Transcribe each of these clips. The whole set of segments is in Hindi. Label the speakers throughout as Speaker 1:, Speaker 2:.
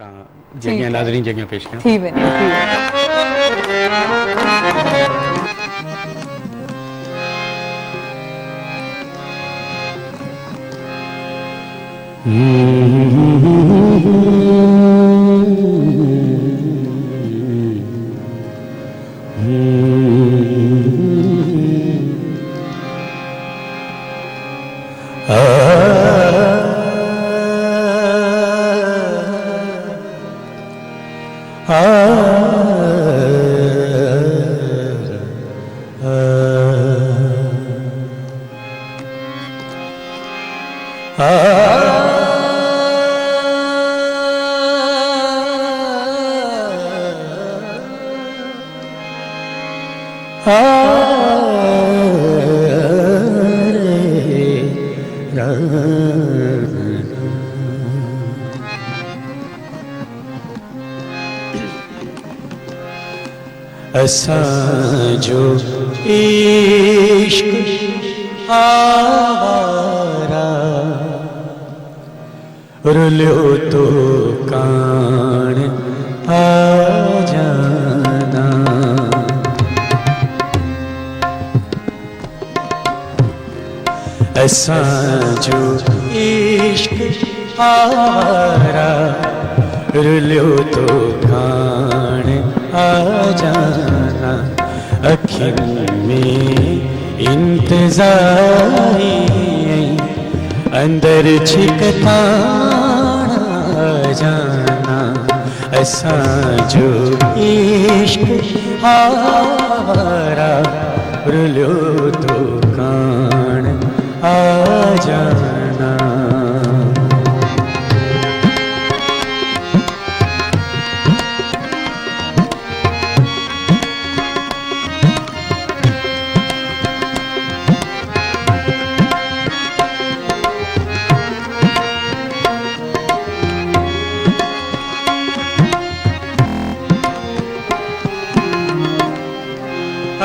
Speaker 1: जगह नाज़रीन जगह पेश करें
Speaker 2: थी वञे
Speaker 3: असांजो इश्क आवारा रुलियो तो कान आ जाना असांजो इश्क आवारा रुलियो तो कान आ जाना अखिन में इंतज़ारी अंदर छिकता जाना असांजो इश्क आवारा रुलियो तो कान आ जाना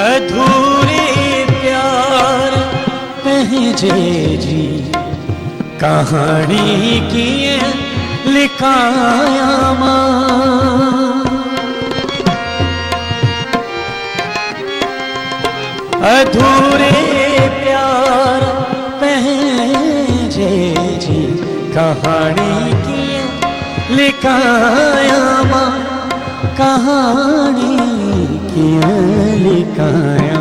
Speaker 3: अधूरे प्यार पहजे जी कहानी की लिखाया अधूरे प्यार पहजे जी कहानी की लिखाया कहानी लिखाया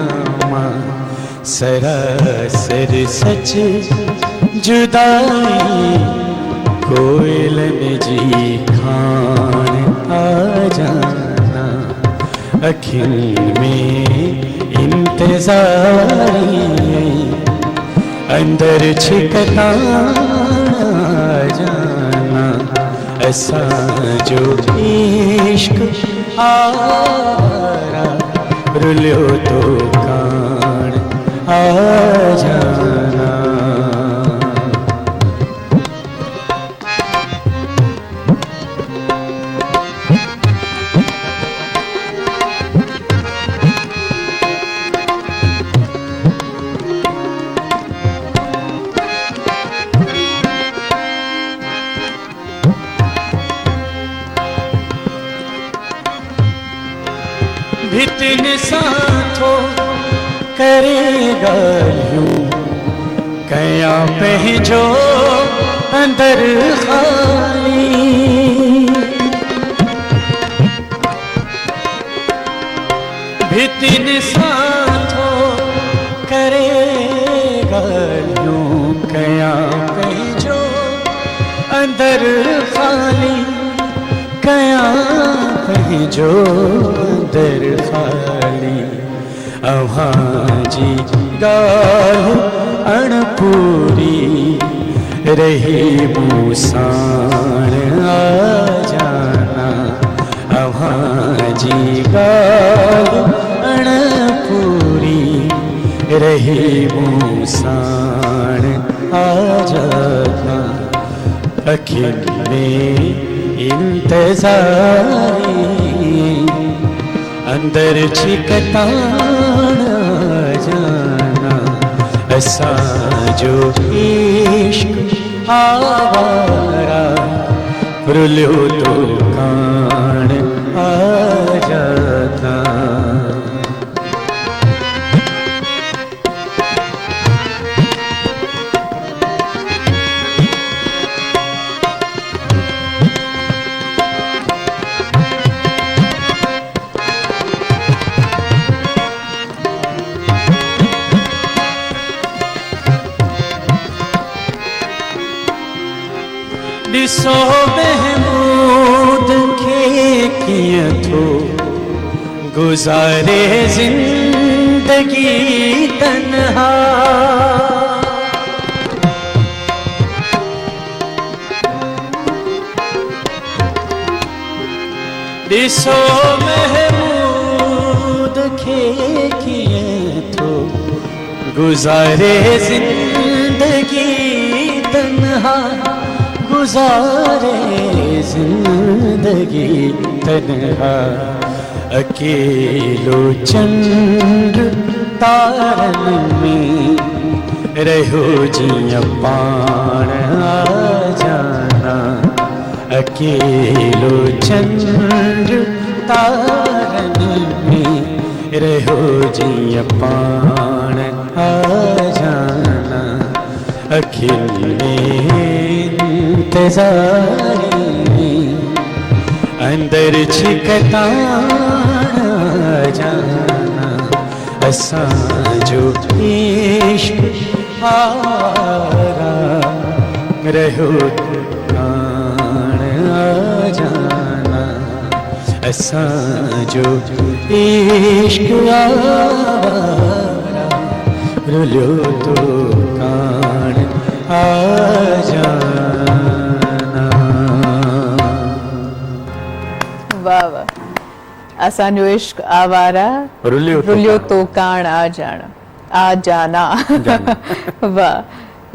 Speaker 3: सरासर सच जुदाई कोयल में जी खान आ जाना अखिल में इंतज़ारी अंदर छिकता जाना असांजो इश्क आवारा रुलियो तो कान आ जाना भितिन साथो करेगा यूं कया पहजो अंदर खाली भितिन साथो करेगा यूं कया पहजो अंदर खाली कया जो दर खाली अवाजी गाल अणपूरी रही मूसान आ जाना अवाजी गाल अणपूरी रही मूसान आ जाना अखिल में इंतज़ारी अंदर छिकता जाना असांजो इश्क आवारा रुलियो तो कान आ जाता। ॾिसो महमूद खे कीअं थो गुज़ारे ज़िंदगी तन्हा। ॾिसो महमूद खे कीअं थो गुज़ारे ज़िंदगी तन्हा। गुज़ारे ज़िंदगी तन्हा। अकेलो चंड तारन में रहो जियां पाण आ जाना। अकेलो चंड तारन में रहो जियां पाण आ जाना। अकेले इंतज़ारी अंदर छिकता जाना। असांजो इश्क आवारा रहो कान आ जाना। असांजो इश्क आवारा रुलियो तो कान आ जाना।
Speaker 2: वाह वाह, असांजो इश्क आवारा रुलियो तो कान आ जाना। वाह,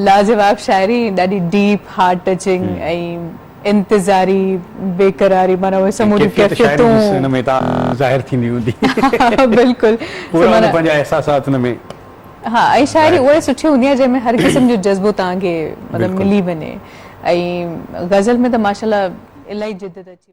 Speaker 2: लाजवाब शायरी, ॾाढी डीप, हार्ट टचिंग ऐं इंतज़ारी, बेकरारी, माना उहे समूरी कैफ़ियतूं
Speaker 1: में ज़ाहिर थींदी हूंदी।
Speaker 2: बिल्कुलु
Speaker 1: पूरा पंहिंजा एहसासात हुन में।
Speaker 2: हाँ, ऐं शायरी उहे सुठी हूंदी आहे जंहिंमें हर क़िस्म जो जज़्बो तव्हांखे मतिलबु मिली वञे। ऐं ग़ज़ल में त माशाल्लाह इलाही जिद्दत अची